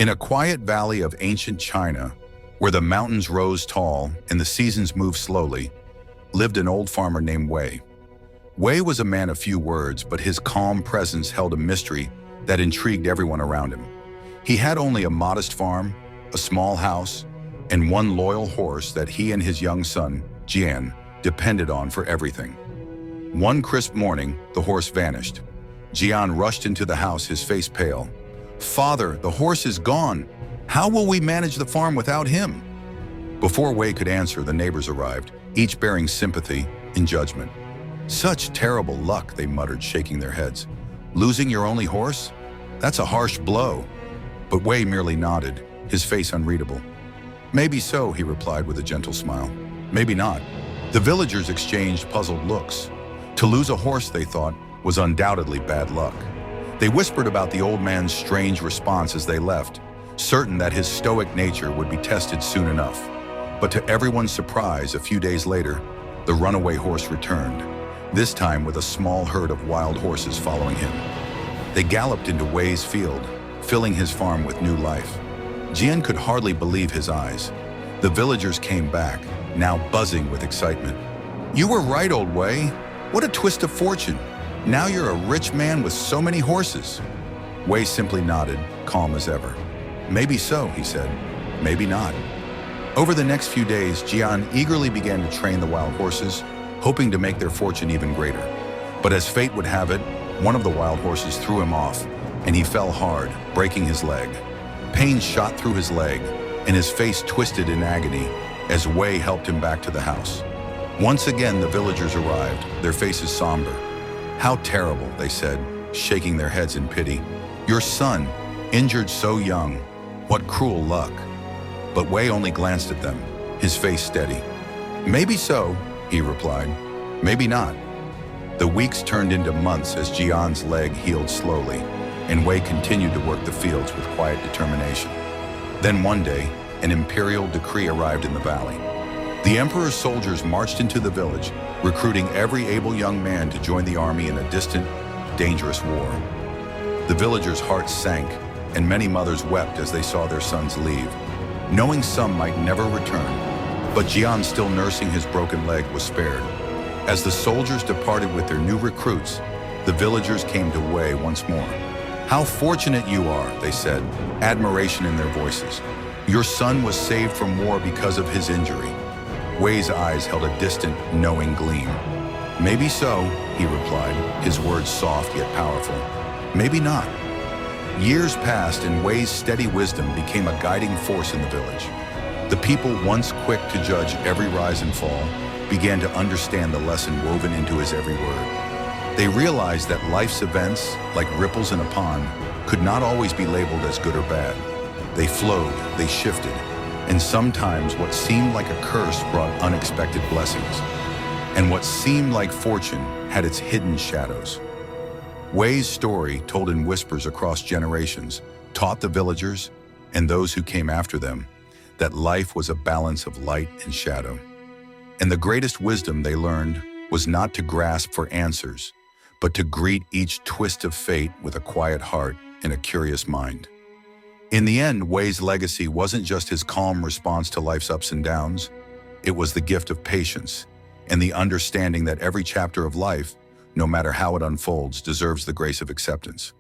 In a quiet valley of ancient China, where the mountains rose tall and the seasons moved slowly, lived an old farmer named Wei. Wei was a man of few words, but his calm presence held a mystery that intrigued everyone around him. He had only a modest farm, a small house, and one loyal horse that he and his young son, Jian, depended on for everything. One crisp morning, the horse vanished. Jian rushed into the house, his face pale. "Father, the horse is gone. How will we manage the farm without him?" Before Wei could answer, the neighbors arrived, each bearing sympathy and judgment. "Such terrible luck," they muttered, shaking their heads. "Losing your only horse? That's a harsh blow." But Wei merely nodded, his face unreadable. "Maybe so," he replied with a gentle smile. "Maybe not." The villagers exchanged puzzled looks. To lose a horse, they thought, was undoubtedly bad luck. They whispered about the old man's strange response as they left, certain that his stoic nature would be tested soon enough. But to everyone's surprise, a few days later, the runaway horse returned, this time with a small herd of wild horses following him. They galloped into Wei's field, filling his farm with new life. Jian could hardly believe his eyes. The villagers came back, now buzzing with excitement. "You were right, old Wei. What a twist of fortune. Now you're a rich man with so many horses." Wei simply nodded, calm as ever. "Maybe so," he said. "Maybe not." Over the next few days, Jian eagerly began to train the wild horses, hoping to make their fortune even greater. But as fate would have it, one of the wild horses threw him off, and he fell hard, breaking his leg. Pain shot through his leg, and his face twisted in agony as Wei helped him back to the house. Once again, the villagers arrived, their faces somber. "How terrible," they said, shaking their heads in pity. "Your son, injured so young. What cruel luck." But Wei only glanced at them, his face steady. "Maybe so," he replied. "Maybe not." The weeks turned into months as Jian's leg healed slowly, and Wei continued to work the fields with quiet determination. Then one day, an imperial decree arrived in the valley. The emperor's soldiers marched into the village, recruiting every able young man to join the army in a distant, dangerous war. The villagers' hearts sank, and many mothers wept as they saw their sons leave, knowing some might never return. But Jian, still nursing his broken leg, was spared. As the soldiers departed with their new recruits, the villagers came to Wei once more. "How fortunate you are," they said, admiration in their voices. "Your son was saved from war because of his injury." Wei's eyes held a distant, knowing gleam. "Maybe so," he replied, his words soft yet powerful. "Maybe not." Years passed, and Wei's steady wisdom became a guiding force in the village. The people, once quick to judge every rise and fall, began to understand the lesson woven into his every word. They realized that life's events, like ripples in a pond, could not always be labeled as good or bad. They flowed, they shifted, and sometimes what seemed like a curse brought unexpected blessings. And what seemed like fortune had its hidden shadows. Wei's story, told in whispers across generations, taught the villagers, and those who came after them, that life was a balance of light and shadow. And the greatest wisdom they learned was not to grasp for answers, but to greet each twist of fate with a quiet heart and a curious mind. In the end, Wei's legacy wasn't just his calm response to life's ups and downs. It was the gift of patience and the understanding that every chapter of life, no matter how it unfolds, deserves the grace of acceptance.